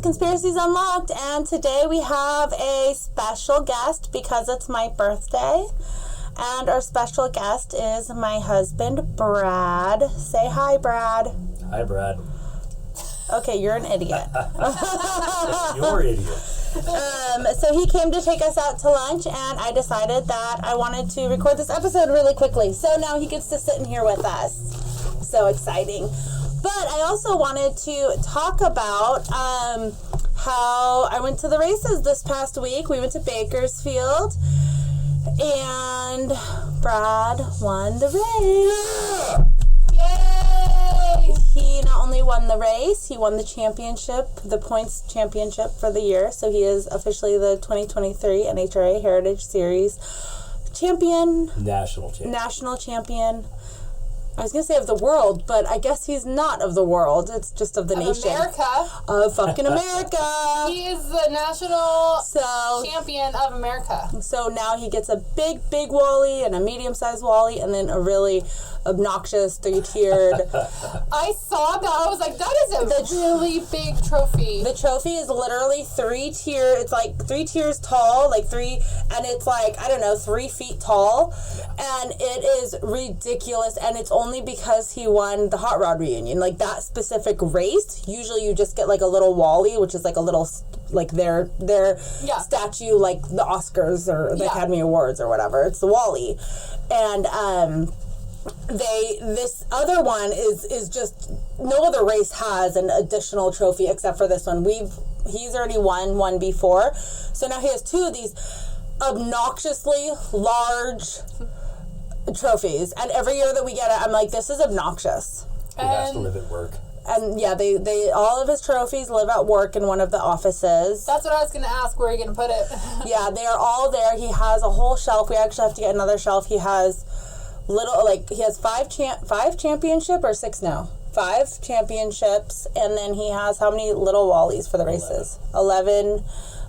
Conspiracies Unlocked, and today we have a special guest because it's my birthday. And our special guest is my husband, Brad. Say hi, Brad. Hi, Brad. Okay, you're an idiot. You're an idiot. So he came to take us out to lunch, and I decided that I wanted to record this episode really quickly. So now he gets to sit in here with us. So exciting. But I also wanted to talk about how I went to the races this past week. We went to Bakersfield, and Brad won the race. Yay! He not only won the race, he won the championship, the points championship for the year. So he is officially the 2023 NHRA Heritage Series champion. National champion. I was going to say of the world, but I guess he's not of the world. It's just of the nation. America. Of fucking America. He is the national champion of America. So now he gets a big Wally and a medium-sized Wally and then a really obnoxious 3-tiered. I saw that. I was like, that is a really big trophy. The trophy is literally 3-tier. It's like 3 tiers tall, and it's like, I don't know, 3 feet tall. And it is ridiculous. And it's only because he won the Hot Rod Reunion. Like that specific race, usually you just get like a little Wally, which is like a little, like their statue, like the Oscars or the Academy Awards or whatever. It's the Wally. And, this other one is just, no other race has an additional trophy except for this one. He's already won one before, so now he has 2 of these obnoxiously large trophies, and every year that we get it, I'm like, this is obnoxious. He has to live at work. And yeah, they all of his trophies live at work in one of the offices. That's what I was going to ask. Where are you going to put it? Yeah, they are all there. He has a whole shelf. We actually have to get another shelf. He has he has 5 championship or 6 now? 5 championships, and then he has how many little Wallies for the races? 11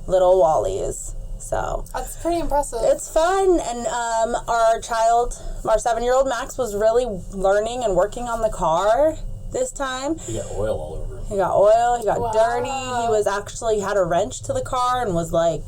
little Wallies. So that's pretty impressive. It's fun, and our 7-year-old Max was really learning and working on the car this time. He got oil all over him. He got dirty. He had a wrench to the car and was like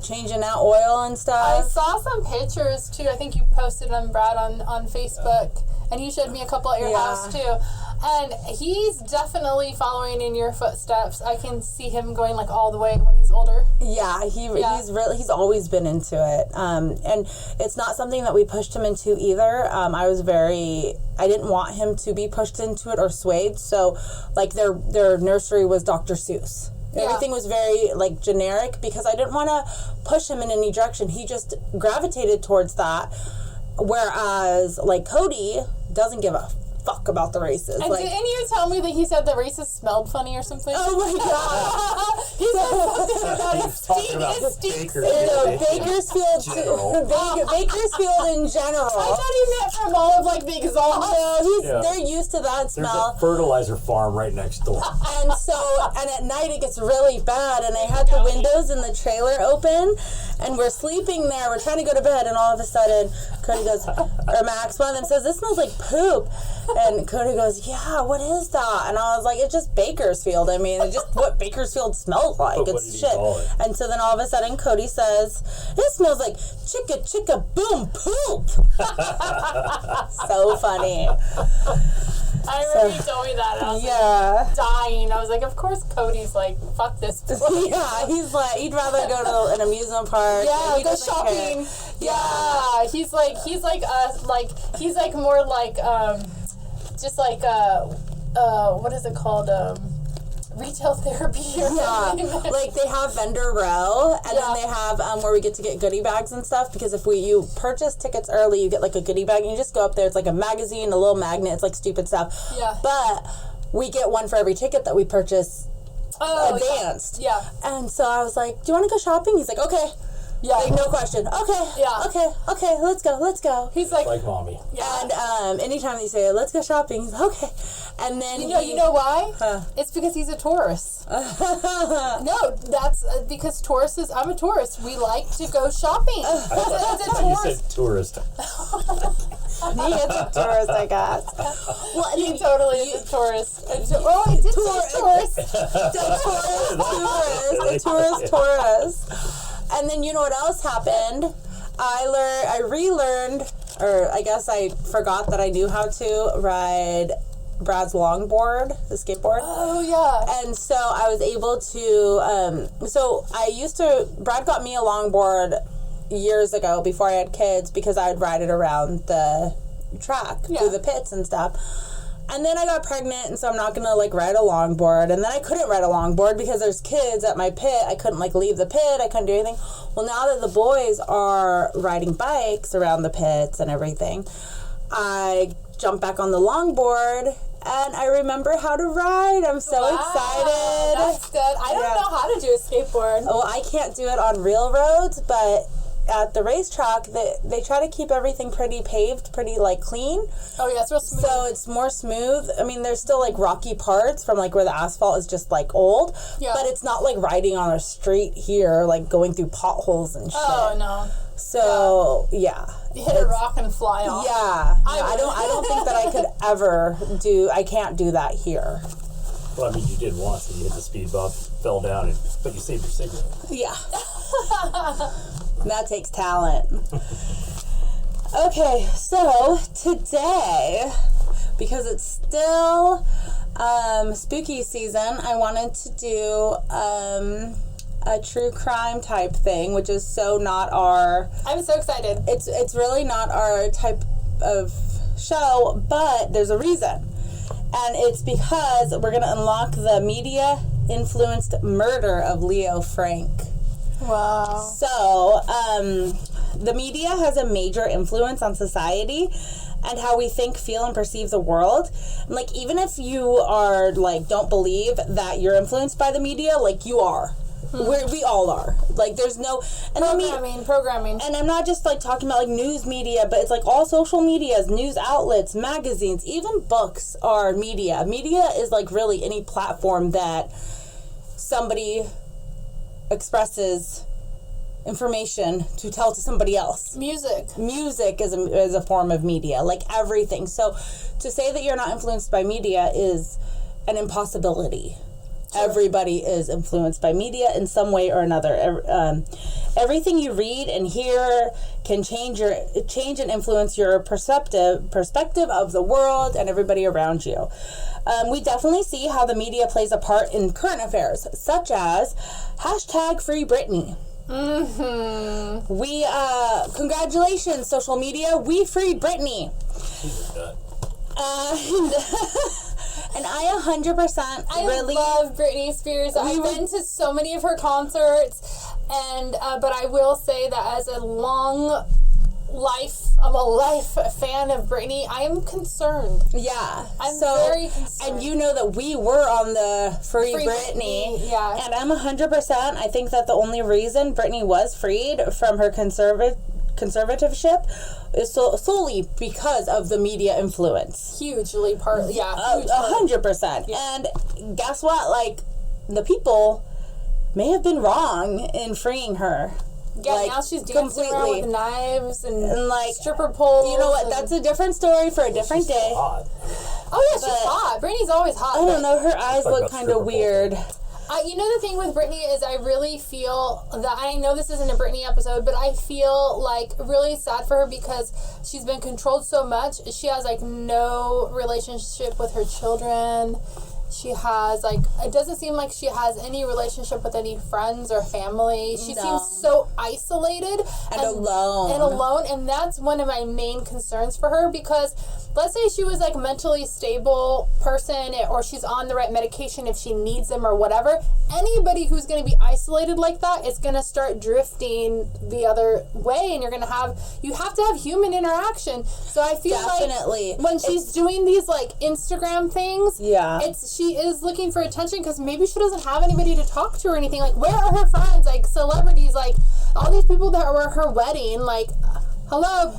changing out oil and stuff. I saw some pictures too. I think you posted them, Brad, on Facebook, and you showed me a couple at your house too. And he's definitely following in your footsteps. I can see him going like all the way when he's older. Yeah, he's always been into it. And it's not something that we pushed him into either. I didn't want him to be pushed into it or swayed. So like their nursery was Dr. Seuss. Everything was very like generic because I didn't want to push him in any direction. He just gravitated towards that. Whereas like Cody doesn't give a fuck about the races. And didn't you tell me that he said the races smelled funny or something? Oh my god! He said something about it stinks. Bakersfield in general. I thought he meant from all of like the exhaust. No, they're used to that smell. There's a fertilizer farm right next door. And at night it gets really bad, and I had the windows in the trailer open, and we're sleeping there. We're trying to go to bed, and all of a sudden Cody goes, or Max, one of them says, "This smells like poop." And Cody goes, "Yeah, what is that?" And I was like, "It's just Bakersfield. I mean, it's just what Bakersfield smells like. It's shit." And so then all of a sudden Cody says, "It smells like chicka boom poop." So funny. I remember you told me that. And I was like dying. I was like, of course Cody's like, fuck this place. Yeah, he's like, he'd rather go to an amusement park. Yeah, go shopping. Care. Yeah, he's like more like just like what is it called? Retail therapy or something. Like they have vendor row, and then they have where we get to get goodie bags and stuff, because if you purchase tickets early, you get like a goodie bag, and you just go up there. It's like a magazine, a little magnet. It's like stupid stuff. Yeah. But we get one for every ticket that we purchase advanced. Yeah. And so I was like, "Do you want to go shopping?" He's like, "Okay." Yeah. Like, no question. Okay. Yeah. Okay, let's go. He's like mommy. Yeah. And anytime they say, "Let's go shopping," he's like, "Okay." And then you know why? Huh. It's because he's a Taurus. No, that's because I'm a Taurus. We like to go shopping. I thought you said tourist. He is a tourist, I guess. Well, and He totally is a tourist. Oh, he did say tourist. A tourist. And then you know what else happened? I relearned, or I guess I forgot that I knew how to ride Brad's longboard, the skateboard. Oh, yeah. And so I was able to, Brad got me a longboard years ago before I had kids because I would ride it around the track through the pits and stuff. And then I got pregnant, and so I'm not going to, like, ride a longboard. And then I couldn't ride a longboard because there's kids at my pit. I couldn't, like, leave the pit. I couldn't do anything. Well, now that the boys are riding bikes around the pits and everything, I jumped back on the longboard, and I remember how to ride. I'm so excited. That's good. I don't know how to do a skateboard. Well, I can't do it on real roads, but at the racetrack, they try to keep everything pretty paved, pretty, like, clean. Oh, yeah, it's real smooth. So it's more smooth. I mean, there's still, like, rocky parts from, like, where the asphalt is just, like, old. Yeah. But it's not like riding on a street here, like, going through potholes and shit. Oh, no. So, yeah. You hit a rock and fly off. Yeah. I don't think that I could ever I can't do that here. Well, I mean, you did once, and you hit the speed bump, fell down, but you saved your signal. Yeah. That takes talent. Okay, so today, because it's still spooky season, I wanted to do a true crime type thing, which is so not our... I'm so excited. It's really not our type of show, but there's a reason. And it's because we're going to unlock the media-influenced murder of Leo Frank. Wow. So, the media has a major influence on society and how we think, feel, and perceive the world. And, like, even if you are, like, don't believe that you're influenced by the media, like, you are. We all are. Like, there's no... And Programming. And I'm not just, like, talking about, like, news media, but it's, like, all social medias, news outlets, magazines, even books are media. Media is, like, really any platform that somebody expresses information to tell to somebody else. Music is a form of media, like everything. So to say that you're not influenced by media is an impossibility. Sure. Everybody is influenced by media in some way or another. Everything you read and hear can change and influence your perspective of the world and everybody around you. We definitely see how the media plays a part in current affairs, such as #Free Britney. Mm-hmm. We, congratulations, social media, we freed Britney. And I 100% really love Britney Spears. I've been to so many of her concerts, and but I will say that as a life fan of Britney, I am concerned. Yeah. I'm very concerned. And you know that we were on the Free Britney. Yeah. And I'm 100%, I think that the only reason Britney was freed from her conservativeship is solely because of the media influence. Hugely partly, yeah. 100%. Yeah. And guess what? Like, the people may have been wrong in freeing her. Yeah, like, now she's dancing around with knives and like stripper poles. You know what? That's a different story for a different day. Hot. Oh yeah, she's hot. Britney's always hot. I don't know. Her eyes look kind of weird. You know, the thing with Britney is I really feel that, I know this isn't a Britney episode, but I feel like really sad for her because she's been controlled so much. She has like no relationship with her children. She has, like, it doesn't seem like she has any relationship with any friends or family. She seems so isolated. And alone. And alone. And that's one of my main concerns for her because let's say she was, like, mentally stable person or she's on the right medication if she needs them or whatever. Anybody who's going to be isolated like that is going to start drifting the other way and you have to have human interaction. So I feel like when she's doing these, like, Instagram things, she is looking for attention because maybe she doesn't have anybody to talk to or anything. Like, where are her friends? Like, celebrities, like, all these people that were at her wedding, like, hello,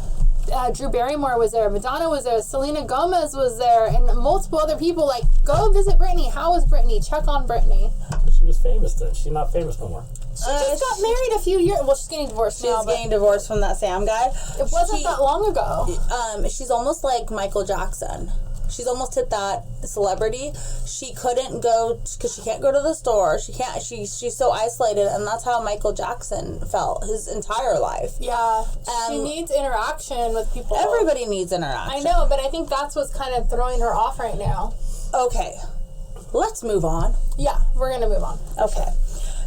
Drew Barrymore was there, Madonna was there, Selena Gomez was there, and multiple other people. Like, go visit Britney. How is Britney? Check on Britney. she was famous then. She's not famous no more. She just got married a few years. Well, she's getting divorced now. She's getting divorced from that Sam guy. It wasn't that long ago. She's almost like Michael Jackson. She's almost hit that celebrity. She couldn't go because she can't go to the store. She can't. She's so isolated, and that's how Michael Jackson felt his entire life. Yeah, she needs interaction with people. Everybody needs interaction. I know, but I think that's what's kind of throwing her off right now. Okay, let's move on. Yeah, we're gonna move on. Okay,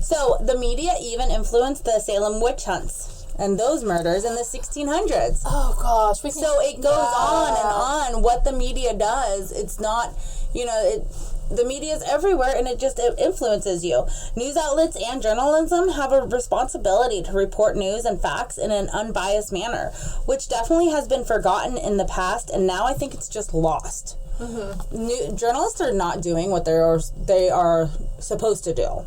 so the media even influenced the Salem witch hunts and those murders in the 1600s. Oh gosh, so it goes on and on. What the media does, it's not, the media is everywhere, and it influences you. News outlets and journalism have a responsibility to report news and facts in an unbiased manner, which definitely has been forgotten in the past, and now I think it's just lost. Mm-hmm. Journalists are not doing what they are supposed to do.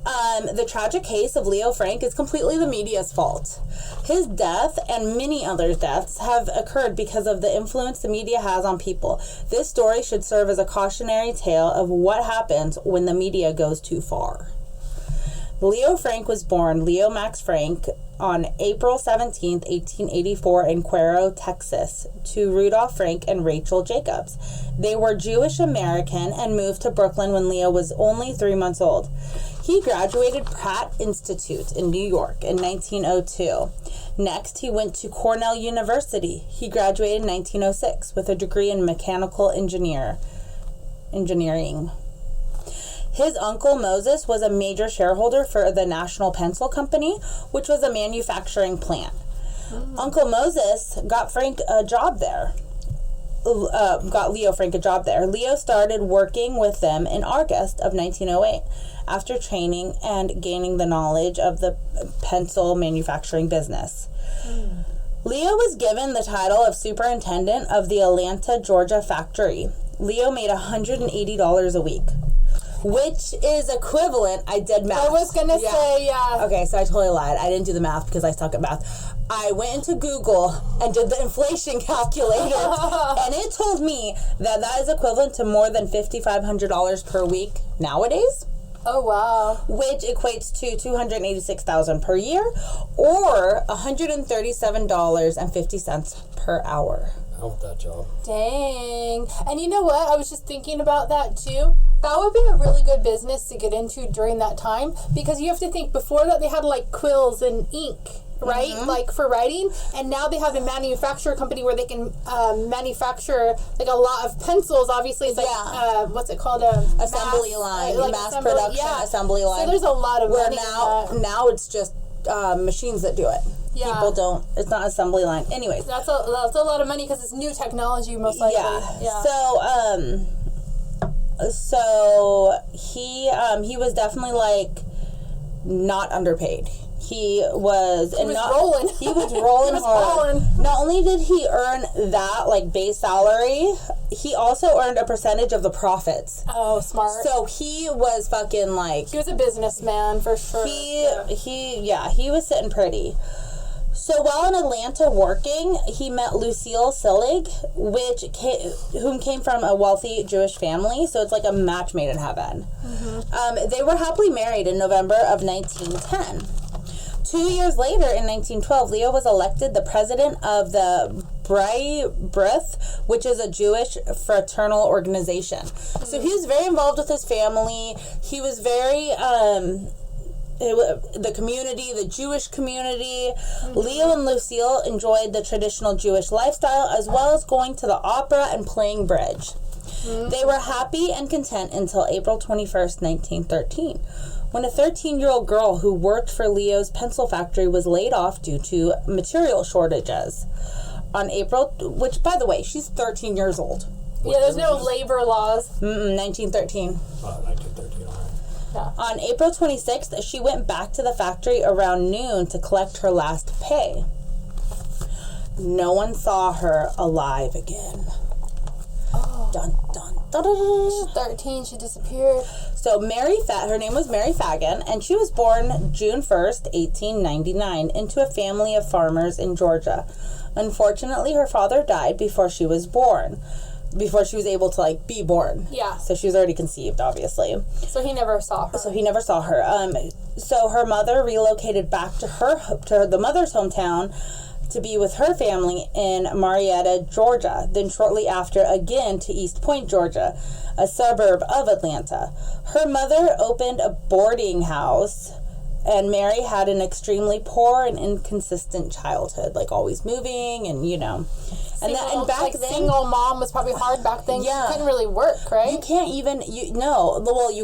The tragic case of Leo Frank is completely the media's fault. His death and many other deaths have occurred because of the influence the media has on people. This story should serve as a cautionary tale of what happens when the media goes too far. Leo Frank was born Leo Max Frank on April 17th, 1884 in Cuero, Texas, to Rudolph Frank and Rachel Jacobs. They were Jewish American and moved to Brooklyn when Leo was only 3 months old. He graduated Pratt Institute in New York in 1902. Next, he went to Cornell University. He graduated in 1906 with a degree in mechanical engineering. His uncle Moses was a major shareholder for the National Pencil Company, which was a manufacturing plant. Uncle Moses got Frank a job there. Got Leo Frank a job there. Leo started working with them in August of 1908 after training and gaining the knowledge of the pencil manufacturing business. Leo was given the title of superintendent of the Atlanta, Georgia factory. Leo made $180 a week, which is equivalent. I did math. I was gonna say, yeah. Okay, so I totally lied. I didn't do the math because I suck at math. I went into Google and did the inflation calculator, and it told me that is equivalent to more than $5,500 per week nowadays. Oh, wow. Which equates to $286,000 per year, or $137.50 per hour. I want that job. Dang. And you know what? I was just thinking about that too. That would be a really good business to get into during that time, because you have to think, before that they had like quills and ink, right? Mm-hmm. Like for writing, and now they have a manufacturer company where they can manufacture like a lot of pencils. Obviously, it's like what's it called? Assembly line, like mass production assembly line. So there's a lot of money. Now it's just machines that do it. Yeah. People don't. It's not assembly line. Anyways, that's a lot of money because it's new technology, most likely. Yeah. So he was definitely like not underpaid. He was rolling. He was rolling hard. Not only did he earn that like base salary, he also earned a percentage of the profits. Oh, smart. So he was fucking like, he was a businessman for sure. He was sitting pretty. So while in Atlanta working, he met Lucille Sillig, whom came from a wealthy Jewish family. So it's like a match made in heaven. Mm-hmm. They were happily married in November of 1910. 2 years later, in 1912, Leo was elected the president of the Brith, which is a Jewish fraternal organization. Mm-hmm. So he was very involved with his family. He was very... the community, the Jewish community. Mm-hmm. Leo and Lucille enjoyed the traditional Jewish lifestyle, as well as going to the opera and playing bridge. Mm-hmm. They were happy and content until April 21st, 1913, when a 13-year-old girl who worked for Leo's pencil factory was laid off due to material shortages. Which, by the way, she's 13 years old. Yeah, there's no labor laws. 1913. 1913, all right. Yeah. On April 26th, she went back to the factory around noon to collect her last pay. No one saw her alive again. Oh. Dun, dun, dun, dun. She's 13. She disappeared. So her name was Mary Phagan, and she was born June 1st, 1899, into a family of farmers in Georgia. Unfortunately, her father died before she was born. before she was able to, like, be born. Yeah. So she was already conceived, obviously. So he never saw her. So her mother relocated back to the mother's hometown to be with her family in Marietta, Georgia. Then shortly after, again to East Point, Georgia, a suburb of Atlanta. Her mother opened a boarding house, and Mary had an extremely poor and inconsistent childhood, like always moving and, you know. And back then, single mom was probably hard back then. Yeah. You couldn't really work, right? You can't even, you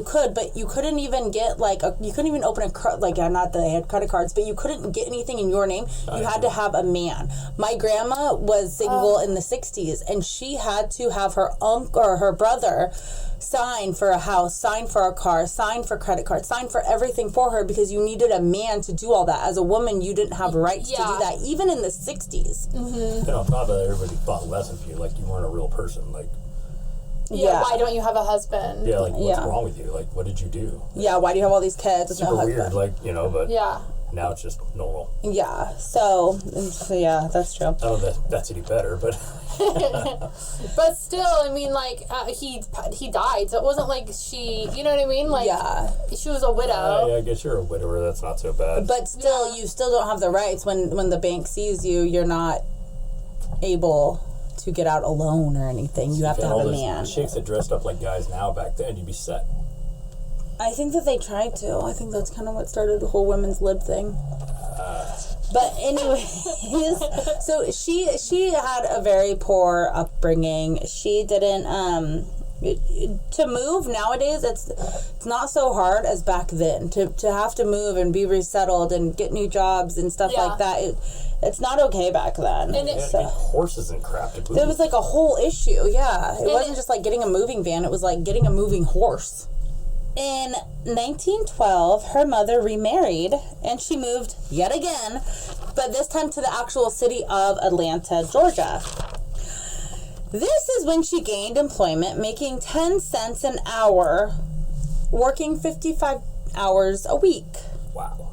could, but you couldn't even get, like, you couldn't even open not that they had credit cards, but you couldn't get anything in your name. You had to have a man. My grandma was single in the 60s, and she had to have her uncle or her brother sign for a house, sign for a car, sign for credit cards, sign for everything for her, because you needed a man to do all that. As a woman, you didn't have rights to do that, even in the 60s. And on top of that, everybody thought less of you, like you weren't a real person. Like, why don't you have a husband? Yeah, like, what's wrong with you? Like, what did you do? Yeah, why do you have all these kids with Super no husband? weird, like, you know, but yeah. Now it's just normal. Yeah, so yeah, that's true. I don't know if that's any better, but... But still, I mean, like, he died, so it wasn't like she, you know what I mean? Like, she was a widow. I guess you're a widower, that's not so bad. But still, you still don't have the rights. When the bank sees you, you're not able to get out alone or anything. You have to have a man. Chicks that dressed up like guys now back then, you'd be set. I think that they tried to. I think that's kind of what started the whole women's lib thing. But anyways, so she had a very poor upbringing. She didn't to move nowadays. It's not so hard as back then to have to move and be resettled and get new jobs and stuff like that. It's not okay back then. And horses and crap to move. There was like a whole issue. Yeah, it wasn't just like getting a moving van. It was like getting a moving horse. In 1912, her mother remarried, and she moved yet again, but this time to the actual city of Atlanta, Georgia. This is when she gained employment, making 10 cents an hour, working 55 hours a week. Wow.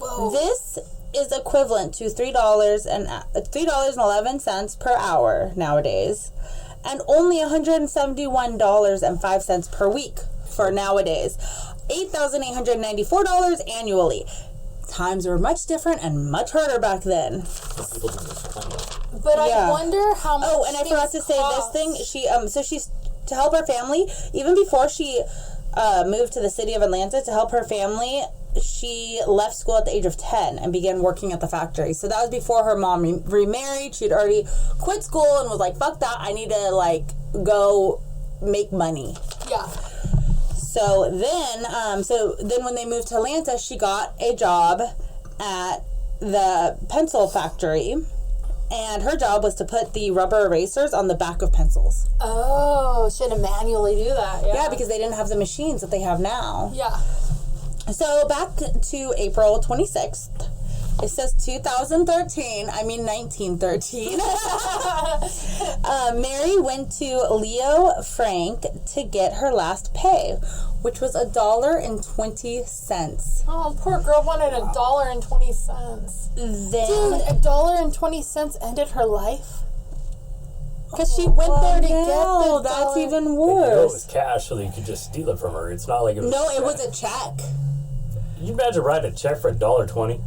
Whoa. This is equivalent to $3.11 per hour nowadays, and only $171.05 per week for nowadays. $8,894 annually. Times were much different and much harder back then. But I wonder how much. Oh, and I forgot to say this thing. She so she's to help her family, even before she moved to the city of Atlanta, to help her family, she left school at the age of 10 and began working at the factory. So that was before her mom remarried. She'd already quit school and was like, fuck that, I need to like go make money. Yeah. So then when they moved to Atlanta, she got a job at the pencil factory, and her job was to put the rubber erasers on the back of pencils. Oh, she had to manually do that. Yeah, because they didn't have the machines that they have now. Yeah. So back to April 26th. It says 2013. I mean 1913. Mary went to Leo Frank to get her last pay, which was $1.20. Oh, poor girl wanted $1.20. Dude, $1.20 ended her life. Because she went there to get the that's even It worse. was cash, so you could just steal it from her. It's not like it was. No, it was a check. Can you imagine writing a check for $1.20?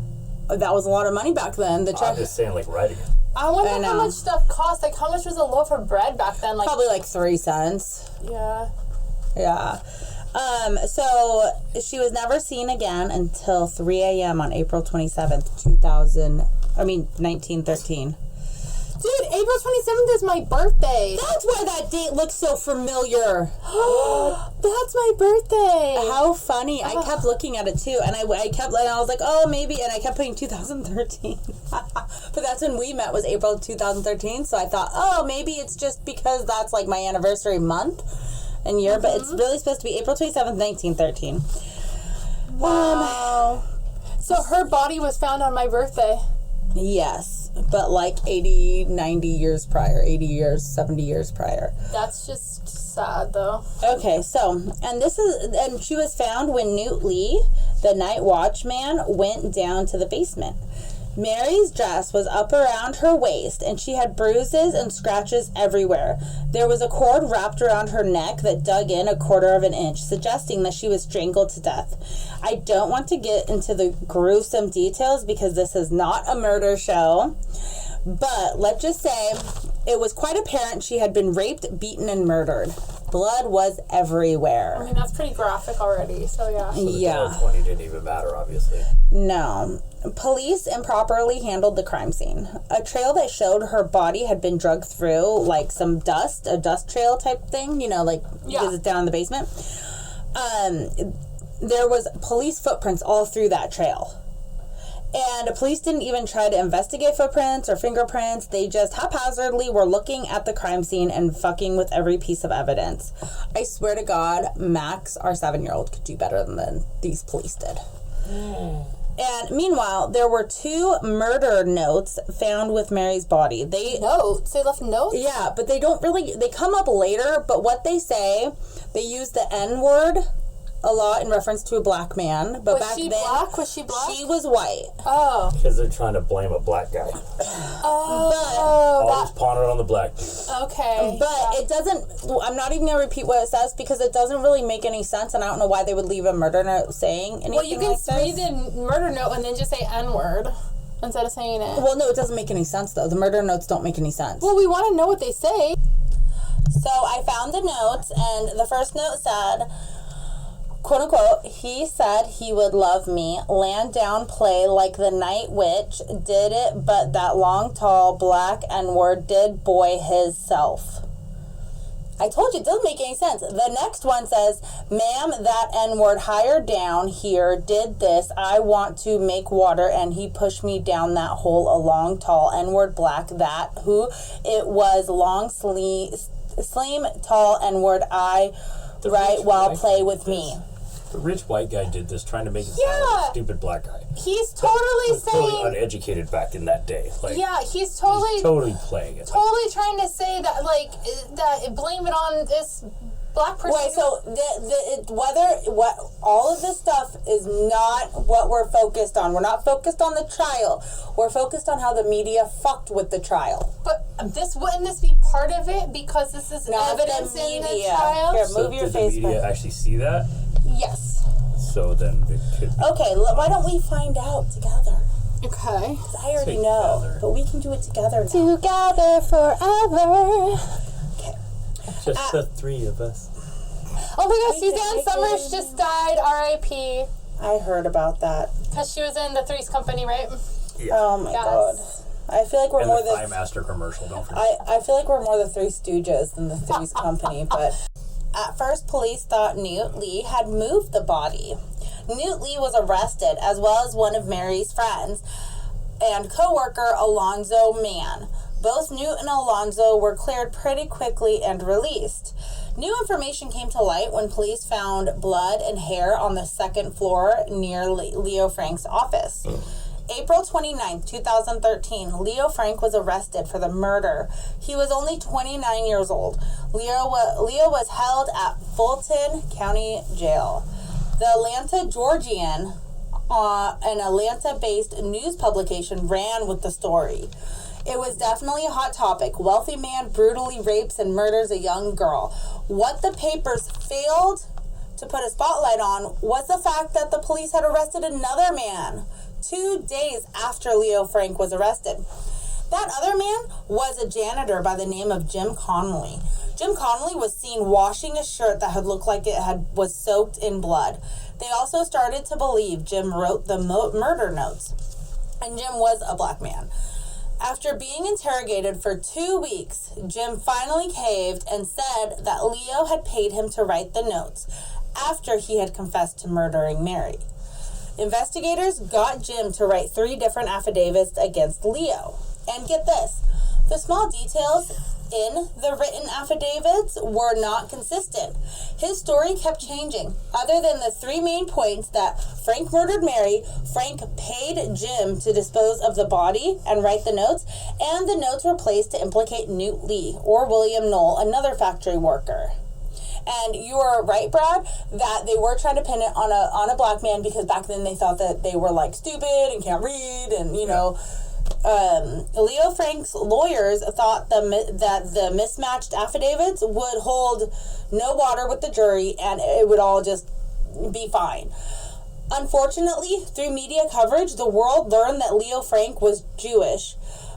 That was a lot of money back then. The check. I'm just saying, like, writing it. I wonder how much stuff cost. Like, how much was a loaf of bread back then? Like, probably like 3 cents. Yeah. Yeah. So she was never seen again until 3 a.m. on April 27th, 1913. Dude, April 27th is my birthday. That's why that date looks so familiar. That's my birthday. How funny. I kept looking at it too, and I was like, oh, maybe, and I kept putting 2013. But that's when we met, was April 2013, so I thought, oh, maybe it's just because that's like my anniversary month and year, but it's really supposed to be April 27th, 1913. Wow. So her body was found on my birthday. Yes, but like 80, 90 years prior, 80 years, 70 years prior. That's just sad, though. Okay, so, and she was found when Newt Lee, the night watchman, went down to the basement. Mary's dress was up around her waist, and she had bruises and scratches everywhere. There was a cord wrapped around her neck that dug in 1/4 of an inch, suggesting that she was strangled to death. I don't want to get into the gruesome details because this is not a murder show, but let's just say it was quite apparent she had been raped, beaten, and murdered. Blood was everywhere. I mean, that's pretty graphic already, so yeah. So the 20 didn't even matter, obviously. No. Police improperly handled the crime scene. A trail that showed her body had been dragged through, like some dust, a dust trail type thing, because it's down in the basement. There was police footprints all through that trail. And police didn't even try to investigate footprints or fingerprints. They just haphazardly were looking at the crime scene and fucking with every piece of evidence. I swear to God, Max, our 7-year-old, could do better than these police did. And meanwhile, there were 2 murder notes found with Mary's body. Notes? They left notes? Yeah, but they don't really... They come up later, but what they say, they use the N-word a lot in reference to a black man. But Was she black? Was she black? She was white. Oh. Because they're trying to blame a black guy. Always pawn it on the black dude. Okay. But it doesn't... I'm not even going to repeat what it says because it doesn't really make any sense, and I don't know why they would leave a murder note saying anything. Well, you can read the murder note and then just say N-word instead of saying it. Well, no, it doesn't make any sense, though. The murder notes don't make any sense. Well, we want to know what they say. So I found the notes, and the first note said... quote unquote, he said he would love me, land down, play like the night witch, did it, but that long, tall, black N-word did boy his self. I told you, it doesn't make any sense. The next one says, ma'am, that N-word higher down here did this. I want to make water, and he pushed me down that hole, a long, tall N-word black, that who it was, long, slim, tall N-word, I right while play with me. The rich white guy did this trying to make it sound like a stupid black guy. He's totally saying... totally uneducated back in that day. He's totally playing it. Totally trying to say that, blame it on this black person. Wait, so all of this stuff is not what we're focused on. We're not focused on the trial. We're focused on how the media fucked with the trial. But wouldn't this be part of it because this is not evidence the media. in the trial? Here, move your face. Did the media actually see that? Yes. So then it could be. Okay, why don't we find out together? Okay. Because I already know, Together. but we can do it together now. Together forever. Okay. Just the 3 of us. Oh my gosh, Suzanne Summers just died, R.I.P. I heard about that. Because she was in the Three's Company, right? Yeah. Oh my God. I feel like we're And more the Thigh Master commercial, don't forget. I feel like we're more the Three Stooges than the Three's Company, but at first police thought Newt Lee had moved the body. Newt Lee was arrested, as well as one of Mary's friends and co-worker Alonzo Mann. Both Newt and Alonzo were cleared pretty quickly and released. New information came to light when police found blood and hair on the 2nd floor near Leo Frank's office. April 29, 2013, Leo Frank was arrested for the murder. He was only 29 years old. Leo was held at Fulton County Jail. The Atlanta Georgian, an Atlanta-based news publication, ran with the story. It was definitely a hot topic. Wealthy man brutally rapes and murders a young girl. What the papers failed to put a spotlight on was the fact that the police had arrested another man 2 days after Leo Frank was arrested. That other man was a janitor by the name of Jim Connolly. Jim Connolly was seen washing a shirt that had looked like it was soaked in blood. They also started to believe Jim wrote the murder notes, and Jim was a black man. After being interrogated for 2 weeks, Jim finally caved and said that Leo had paid him to write the notes after he had confessed to murdering Mary. Investigators got Jim to write 3 different affidavits against Leo. And get this, the small details in the written affidavits were not consistent. His story kept changing. Other than the 3 main points that Frank murdered Mary, Frank paid Jim to dispose of the body and write the notes, and the notes were placed to implicate Newt Lee or William Knoll, another factory worker. And you are right, Brad, that they were trying to pin it on a black man because back then they thought that they were like stupid and can't read and, you know. Leo Frank's lawyers thought that the mismatched affidavits would hold no water with the jury and it would all just be fine. Unfortunately, through media coverage, the world learned that Leo Frank was Jewish,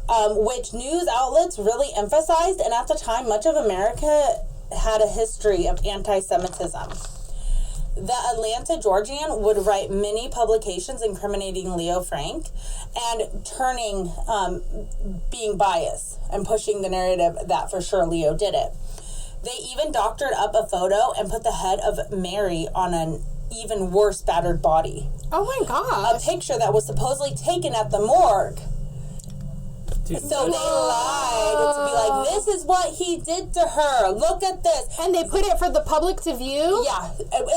which news outlets really emphasized, and at the time, much of America had a history of anti-Semitism. The Atlanta Georgian would write many publications incriminating Leo Frank and being biased and pushing the narrative that for sure Leo did it. They even doctored up a photo and put the head of Mary on an even worse battered body. Oh my gosh. A picture that was supposedly taken at the morgue. Dude, So they lied to be like, this is what he did to her. Look at this. And they put it for the public to view? Yeah,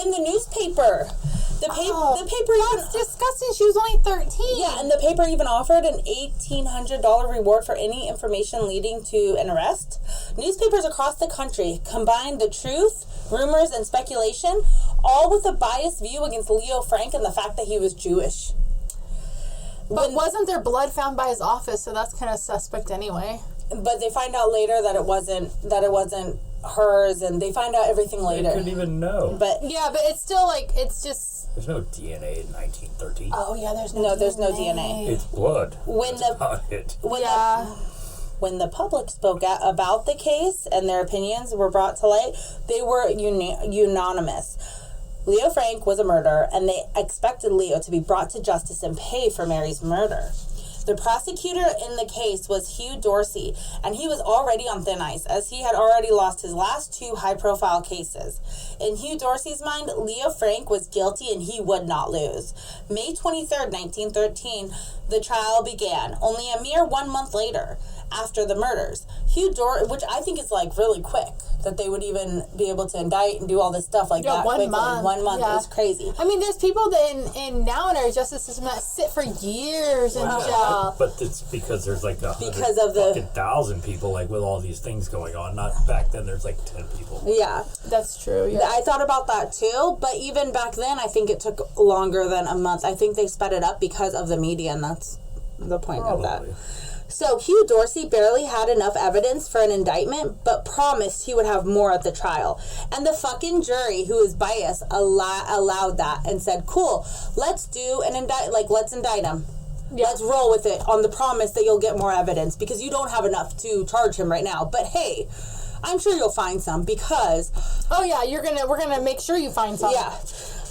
in the newspaper. The paper That's disgusting. She was only 13. Yeah, and the paper even offered an $1,800 reward for any information leading to an arrest. Newspapers across the country combined the truth, rumors, and speculation, all with a biased view against Leo Frank and the fact that he was Jewish. But wasn't there blood found by his office, so that's kind of suspect anyway. But they find out later that it wasn't hers, and they find out everything later. They couldn't even know. But yeah, but it's still like, it's just... There's no DNA in 1913. Oh yeah, there's no no, DNA. there's no DNA. It's blood. When That's about it. When the public spoke out about the case and their opinions were brought to light, they were unanimous. Leo Frank was a murderer, and they expected Leo to be brought to justice and pay for Mary's murder. The prosecutor in the case was Hugh Dorsey, and he was already on thin ice, as he had already lost his last 2 high-profile cases. In Hugh Dorsey's mind, Leo Frank was guilty and he would not lose. May 23rd, 1913, the trial began, only a mere 1 month later, after the murders. Which I think is like really quick, that they would even be able to indict and do all this stuff like that 1 quickly. month. 1 month Yeah. is crazy. I mean, there's people that in now in our justice system that sit for years in jail. But it's because there's like Because of the- 1,000 people like with all these things going on. Not back then. There's like 10 people. Yeah. That's true. Yeah. I thought about that too, but even back then, I think it took longer than a month. I think they sped it up because of the media, and that's the point of that. Probably. So Hugh Dorsey barely had enough evidence for an indictment, but promised he would have more at the trial. And the fucking jury, who is biased, allowed that and said, cool, let's do an let's indict him. Yeah. Let's roll with it on the promise that you'll get more evidence because you don't have enough to charge him right now. But hey, I'm sure you'll find some because... Oh yeah, we're gonna make sure you find some. Yeah.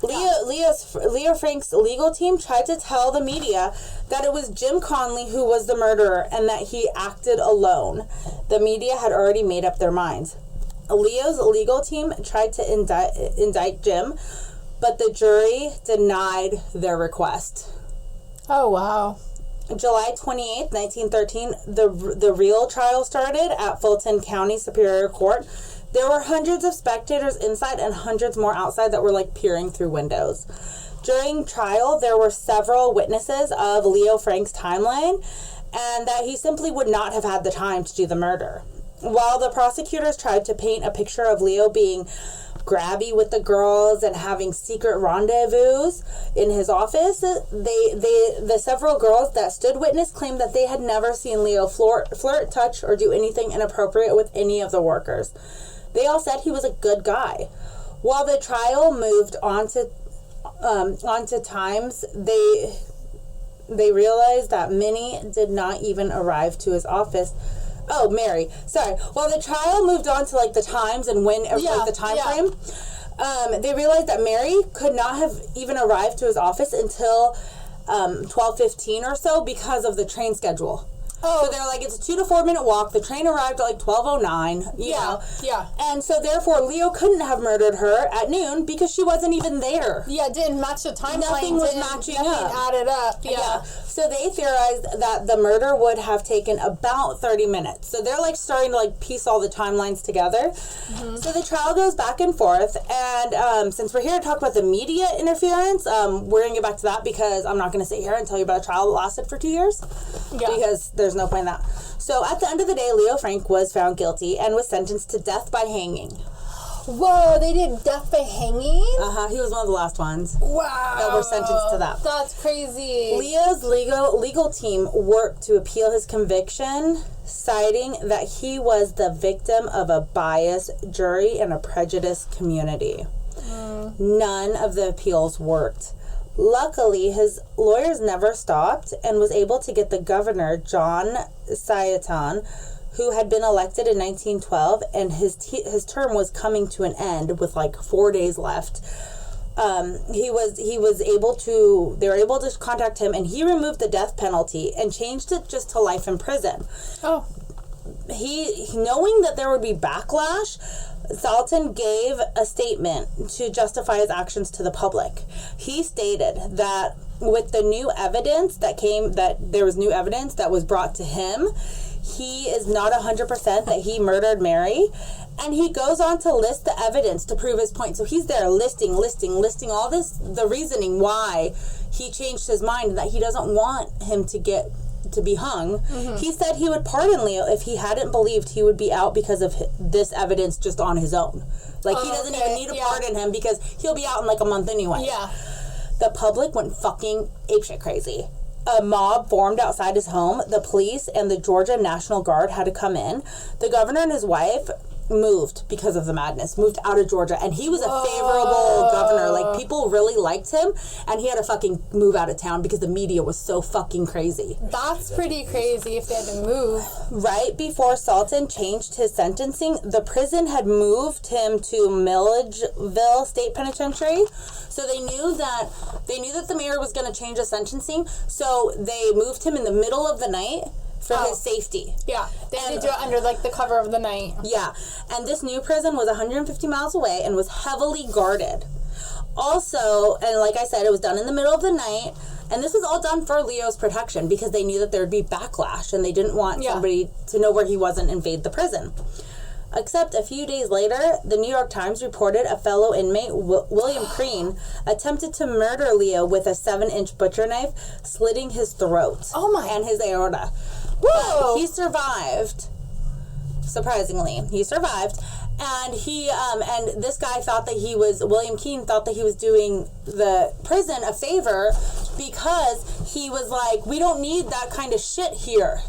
Leo Frank's legal team tried to tell the media that it was Jim Conley who was the murderer and that he acted alone. The media had already made up their minds. Leo's legal team tried to indict Jim, but the jury denied their request. Oh wow. July 28th, 1913, the real trial started at Fulton County Superior Court. There were hundreds of spectators inside and hundreds more outside that were like peering through windows. During trial, there were several witnesses of Leo Frank's timeline and that he simply would not have had the time to do the murder. While the prosecutors tried to paint a picture of Leo being grabby with the girls and having secret rendezvous in his office, the several girls that stood witness claimed that they had never seen Leo flirt, touch, or do anything inappropriate with any of the workers. They all said he was a good guy. While the trial moved on to times, they realized that many did not even arrive to his office. Oh, Mary. Sorry. While the trial moved on to like the times and when, like the time frame, they realized that Mary could not have even arrived to his office until 12:15 or so because of the train schedule. Oh. So they're like, it's a 2 to 4 minute walk. The train arrived at like 12:09. You know? Yeah. And so therefore, Leo couldn't have murdered her at noon because she wasn't even there. Yeah, it didn't match the timeline. Nothing was matching up. Nothing added up. Yeah. So they theorized that the murder would have taken about 30 minutes. So they're like starting to like piece all the timelines together. Mm-hmm. So the trial goes back and forth. And since we're here to talk about the media interference, we're going to get back to that because I'm not going to sit here and tell you about a trial that lasted for 2 years. Yeah. Because there's no point in that. So at the end of the day, Leo Frank was found guilty and was sentenced to death by hanging. Whoa, they did death by hanging? He was one of the last ones. Wow. That were sentenced to that. That's crazy. Leo's legal team worked to appeal his conviction, citing that he was the victim of a biased jury and a prejudiced community. None of the appeals worked. Luckily, his lawyers never stopped and was able to get the governor, John Sayatan, who had been elected in 1912, and his term was coming to an end with like 4 days left. They were able to contact him, and he removed the death penalty and changed it just to life in prison. Oh. Knowing that there would be backlash, Salton gave a statement to justify his actions to the public. He stated that with the new evidence there was new evidence that was brought to him, he is not 100% that he murdered Mary. And he goes on to list the evidence to prove his point. So he's there listing all this, the reasoning why he changed his mind, that he doesn't want him to be hung. He said he would pardon Leo if he hadn't believed he would be out because of this evidence just on his own. Like, he doesn't even need to pardon him because he'll be out in like a month anyway. Yeah. The public went fucking apeshit crazy. A mob formed outside his home. The police and the Georgia National Guard had to come in. The governor and his wife moved because of the madness, moved out of Georgia, and he was a favorable governor. Like, people really liked him, and he had to fucking move out of town because the media was so fucking crazy. That's pretty crazy if they had to move. Right before Salton changed his sentencing, the prison had moved him to Milledgeville State Penitentiary. So they knew that the mayor was going to change the sentencing, so they moved him in the middle of the night for his safety. Yeah, they had to do it under like the cover of the night. Yeah, and this new prison was 150 miles away and was heavily guarded. Also, and like I said, it was done in the middle of the night, and this was all done for Leo's protection because they knew that there would be backlash and they didn't want somebody to know where he was and invade the prison. Except a few days later, the New York Times reported a fellow inmate, William Crean, attempted to murder Leo with a 7-inch butcher knife, slitting his throat and his aorta. Whoa! But he survived. Surprisingly, he survived, and and this guy thought that William Keene thought that he was doing the prison a favor because he was like, we don't need that kind of shit here.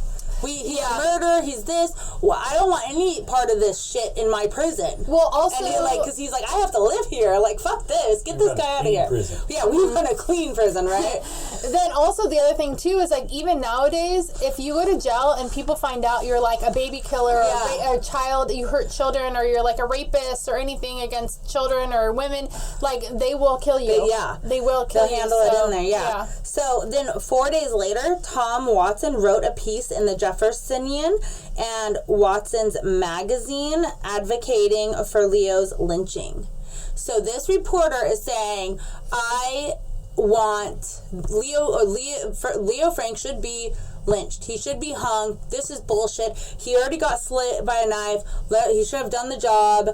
He's a murderer, he's this. Well, I don't want any part of this shit in my prison. Well, also... And because he's like, I have to live here. Like, fuck this. Get this guy out of here. Prison. Yeah, we run a clean prison, right? Then also the other thing, too, is like, even nowadays, if you go to jail and people find out you're like a baby killer or a child, you hurt children, or you're like a rapist or anything against children or women, like, they will kill you. They will kill you. They'll handle it in there, yeah. So then 4 days later, Tom Watson wrote a piece in the Jeffersonian and Watson's magazine advocating for Leo's lynching. So this reporter is saying, I want Leo Frank should be lynched. He should be hung. This is bullshit. He already got slit by a knife. He should have done the job.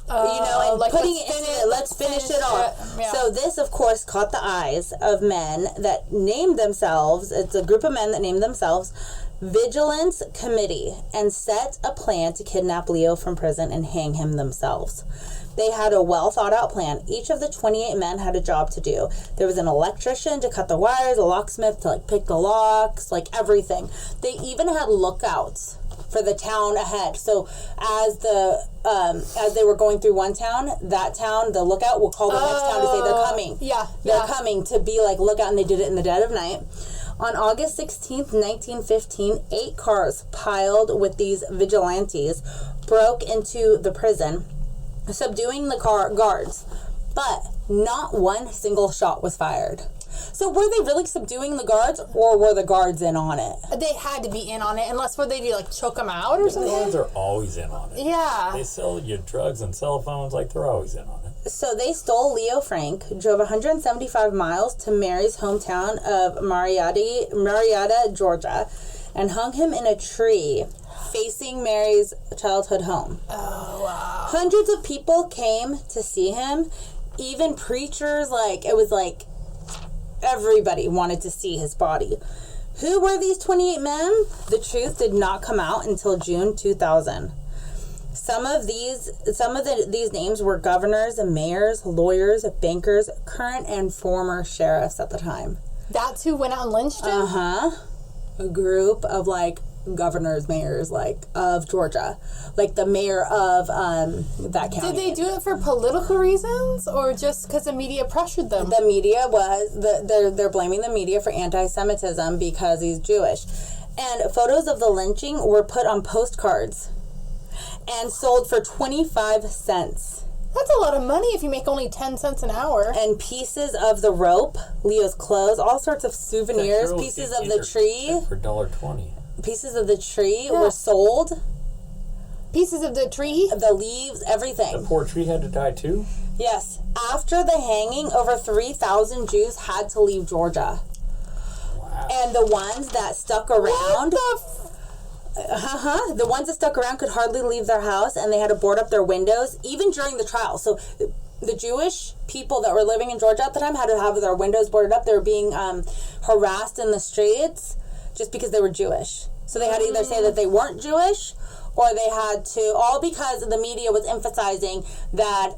And like, putting it into it. Let's finish it off. Yeah. So this, of course, caught the eyes of men that named themselves, it's a group of men that named themselves Vigilance Committee, and set a plan to kidnap Leo from prison and hang him themselves. They had a well thought out plan. Each of the 28 men had a job to do. There was an electrician to cut the wires, a locksmith to pick the locks, everything. They even had lookouts for the town ahead. So as they were going through one town, that town, the lookout will call the next town to say they're coming. They're coming to be lookout, and they did it in the dead of night. On August 16th, 1915, 8 cars piled with these vigilantes broke into the prison, subduing the guards, but not one single shot was fired. So were they really subduing the guards, or were the guards in on it? They had to be in on it, unless what they do, choke them out or something? The guards are always in on it. Yeah. They sell you drugs and cell phones, they're always in on it. So they stole Leo Frank, drove 175 miles to Mary's hometown of Marietta, Georgia, and hung him in a tree facing Mary's childhood home. Oh, wow. Hundreds of people came to see him, even preachers, everybody wanted to see his body. Who were these 28 men? The truth did not come out until June 2000. Some of these names were governors, mayors, lawyers, bankers, current and former sheriffs at the time. That's who went out and lynched him? Uh-huh. A group of, like, governors, mayors, like, of Georgia. Like, the mayor of that county. Did they do it for political reasons or just because the media pressured them? The media they're blaming the media for anti-Semitism because he's Jewish. And photos of the lynching were put on postcards and sold for 25 cents. That's a lot of money if you make only 10 cents an hour. And pieces of the rope, Leo's clothes, all sorts of souvenirs, pieces of the tree. For $1.20. Pieces of the tree were sold. Pieces of the tree? The leaves, everything. The poor tree had to die too? Yes. After the hanging, over 3,000 Jews had to leave Georgia. Wow. And the ones that stuck around... The ones that stuck around could hardly leave their house, and they had to board up their windows, even during the trial. So the Jewish people that were living in Georgia at the time had to have their windows boarded up. They were being harassed in the streets just because they were Jewish. So they had to either say that they weren't Jewish, or they had to, all because the media was emphasizing that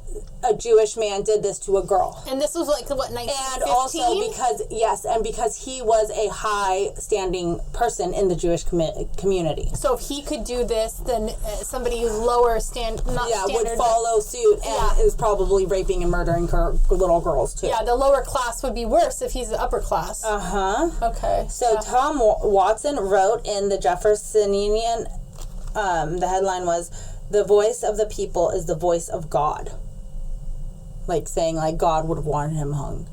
a Jewish man did this to a girl. And this was like, what, 1915? And also because he was a high-standing person in the Jewish community. So if he could do this, then somebody who's lower would follow suit and is probably raping and murdering little girls, too. Yeah, the lower class would be worse if he's the upper class. Uh-huh. Okay. So Tom Watson wrote in the Jeffersonian... the headline was, "The voice of the people is the voice of God." Like saying, like, God would have wanted him hung.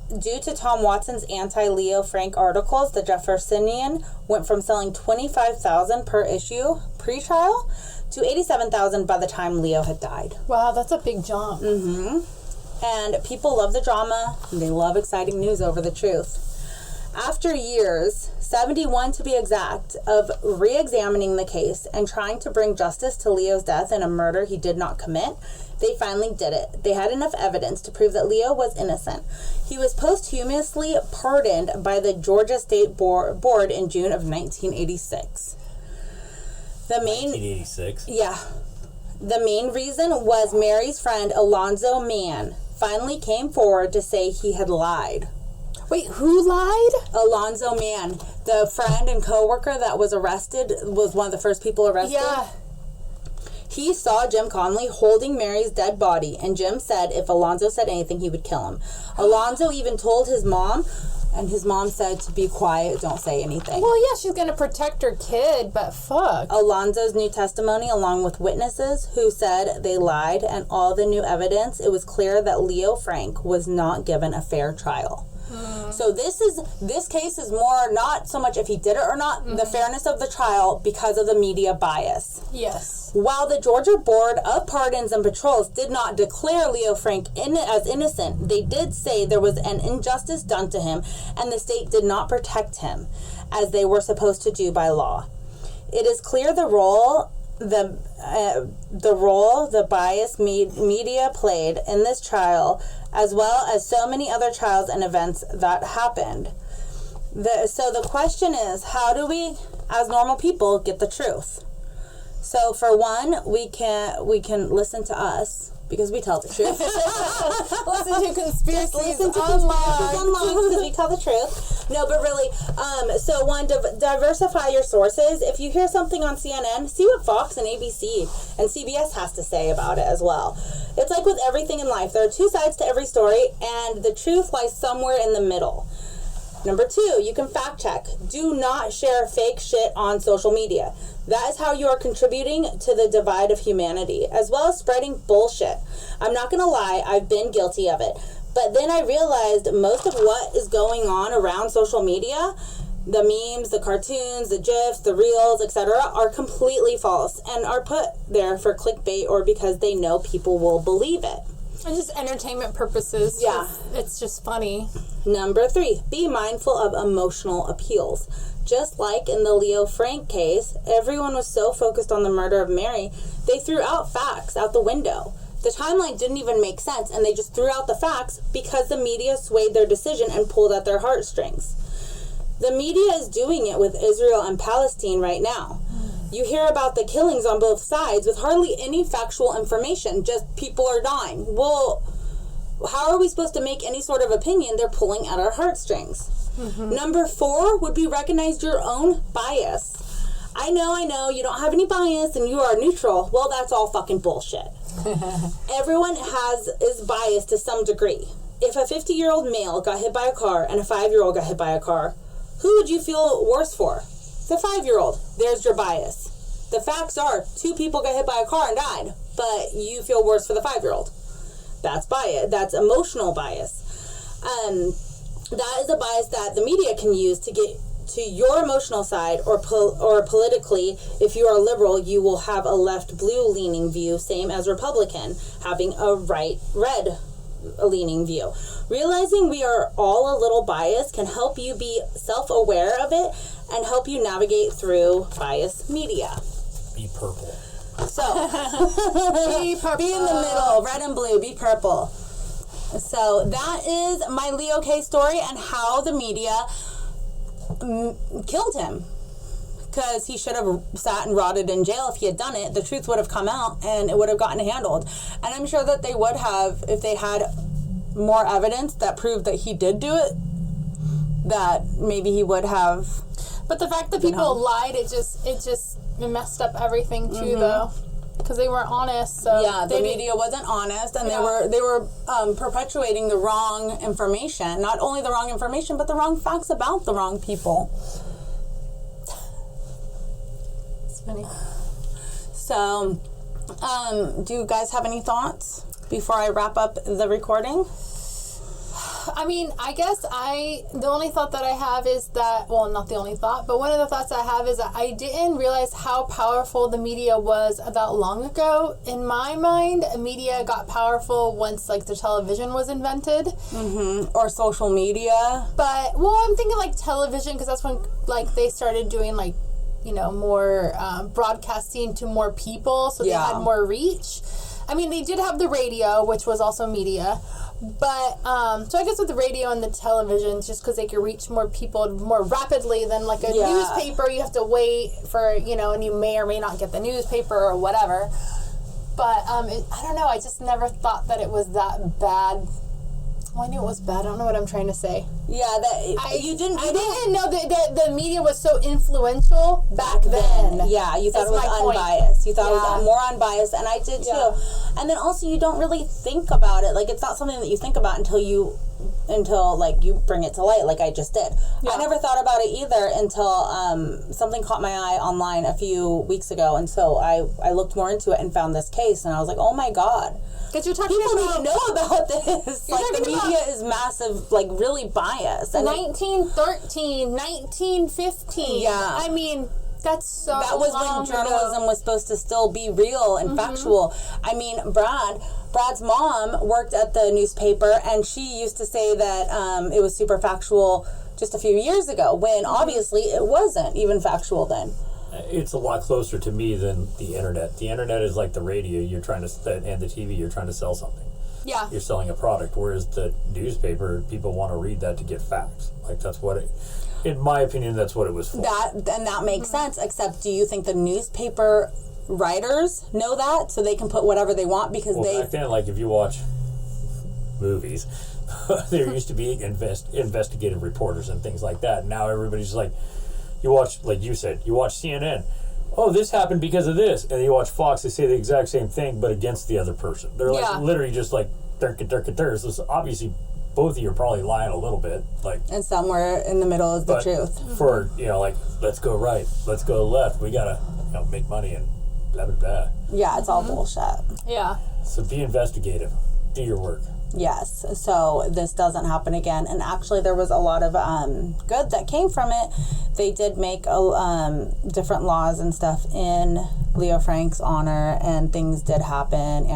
Due to Tom Watson's anti-Leo Frank articles, the Jeffersonian went from selling 25,000 per issue pre-trial to 87,000 by the time Leo had died. Wow, that's a big jump. Mm-hmm. And people love the drama, and they love exciting news over the truth. After years, 71 to be exact, of re-examining the case and trying to bring justice to Leo's death in a murder he did not commit, they finally did it. They had enough evidence to prove that Leo was innocent. He was posthumously pardoned by the Georgia State Board in June of 1986. 1986? Yeah. The main reason was Mary's friend Alonzo Mann finally came forward to say he had lied. Wait, who lied? Alonzo Mann, the friend and co-worker that was arrested, was one of the first people arrested. Yeah. He saw Jim Conley holding Mary's dead body, and Jim said if Alonzo said anything, he would kill him. Alonzo even told his mom, and his mom said to be quiet, don't say anything. Well, yeah, she's going to protect her kid, but fuck. Alonzo's new testimony, along with witnesses who said they lied, and all the new evidence, it was clear that Leo Frank was not given a fair trial. So this case is more not so much if he did it or not, the fairness of the trial because of the media bias. Yes. While the Georgia Board of Pardons and Patrols did not declare Leo Frank as innocent, they did say there was an injustice done to him and the state did not protect him as they were supposed to do by law. It is clear the role the biased media played in this trial, as well as so many other trials and events that happened. So the question is, how do we, as normal people, get the truth? So for one, we can listen to us, because we tell the truth. Listen to Conspiracies Unlocked because we tell the truth. No, but really, so one, diversify your sources. If you hear something on CNN, see what Fox and ABC and CBS has to say about it as well. It's like with everything in life. There are two sides to every story, and the truth lies somewhere in the middle. Number two, you can fact check. Do not share fake shit on social media. That is how you are contributing to the divide of humanity, as well as spreading bullshit. I'm not going to lie, I've been guilty of it. But then I realized most of what is going on around social media, the memes, the cartoons, the GIFs, the reels, etc., are completely false and are put there for clickbait or because they know people will believe it. And just entertainment purposes. Yeah. It's just funny. Number three, be mindful of emotional appeals. Just like in the Leo Frank case, everyone was so focused on the murder of Mary, they threw out facts out the window. The timeline didn't even make sense, and they just threw out the facts because the media swayed their decision and pulled at their heartstrings. The media is doing it with Israel and Palestine right now. You hear about the killings on both sides with hardly any factual information, just people are dying. Well, how are we supposed to make any sort of opinion? They're pulling at our heartstrings. Number 4 would be recognize your own bias. I know, you don't have any bias and you are neutral. Well, that's all fucking bullshit. Everyone is biased to some degree. If a 50-year-old male got hit by a car and a 5-year-old got hit by a car, who would you feel worse for? The 5-year-old. There's your bias. The facts are 2 people got hit by a car and died, but you feel worse for the 5-year-old. That's bias. That's emotional bias. That is a bias that the media can use to get to your emotional side, or politically, if you are liberal, you will have a left blue leaning view, same as Republican, having a right red leaning view. Realizing we are all a little biased can help you be self-aware of it and help you navigate through biased media. Be purple. So, Be purple. be in the middle, red and blue, be purple. So that is my Leo K story and how the media killed him. Because he should have sat and rotted in jail if he had done it. The truth would have come out and it would have gotten handled. And I'm sure that they would have, if they had more evidence that proved that he did do it, that maybe he would have. But the fact that people lied, it messed up everything too, though, because they weren't honest. So yeah, the media wasn't honest, and they were perpetuating the wrong information. Not only the wrong information, but the wrong facts about the wrong people. It's funny. So, do you guys have any thoughts before I wrap up the recording? I mean, I guess the only thought that I have is that, well, not the only thought, but one of the thoughts I have is that I didn't realize how powerful the media was that long ago. In my mind, media got powerful once, like, the television was invented. Mm-hmm. Or social media. But, well, I'm thinking, like, television, because that's when, like, they started doing, like, you know, more broadcasting to more people, so they had more reach. I mean, they did have the radio, which was also media. But, so I guess with the radio and the television, just because they could reach more people more rapidly than, like, a newspaper. You have to wait for, you know, and you may or may not get the newspaper or whatever. But, I don't know. I just never thought that it was that bad. Well, I knew it was bad. I don't know what I'm trying to say. Yeah, I didn't know that the media was so influential back then. Yeah, you thought it was unbiased. You thought it was more unbiased, and I did too. And then also, you don't really think about it. Like, it's not something that you think about until you bring it to light, like I just did. I never thought about it either until something caught my eye online a few weeks ago, and so I looked more into it and found this case, and I was like, oh my god. Because you're talking people about, need to know about this. Like, the media is massive, like, really biased. And 1913, 1915. Yeah. I mean, that's so that was when journalism was supposed to still be real and factual. I mean, Brad's mom worked at the newspaper, and she used to say that it was super factual just a few years ago, when obviously it wasn't even factual then. It's a lot closer to me than the internet. The internet is like the radio and the TV, you're trying to sell something. Yeah. You're selling a product, whereas the newspaper, people want to read that to get facts. Like, that's what in my opinion, that's what it was for. That makes sense, except do you think the newspaper writers know that, so they can put whatever they want because back then, like, if you watch movies, there used to be investigative reporters and things like that. Now everybody's like, you watch, like you said, you watch CNN. Oh, this happened because of this. And you watch Fox, they say the exact same thing, but against the other person. They're like literally just like, so obviously both of you are probably lying a little bit. Like, and somewhere in the middle is the truth. For, like, let's go right, let's go left. We got to, make money and blah, blah, blah. Yeah, it's all bullshit. Yeah. So be investigative. Do your work. Yes, so this doesn't happen again. And actually, there was a lot of good that came from it. They did make different laws and stuff in Leo Frank's honor, and things did happen,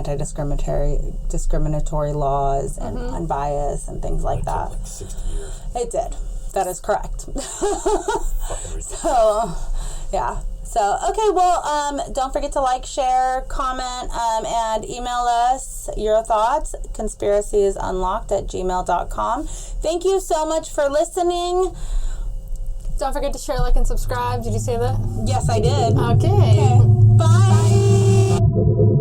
discriminatory laws and unbiased and things like that. Took like 60 years. It did. That is correct. So, yeah. So, okay, well, don't forget to like, share, comment, and email us your thoughts, conspiraciesunlocked@gmail.com. Thank you so much for listening. Don't forget to share, like, and subscribe. Did you say that? Yes, I did. Okay. Bye.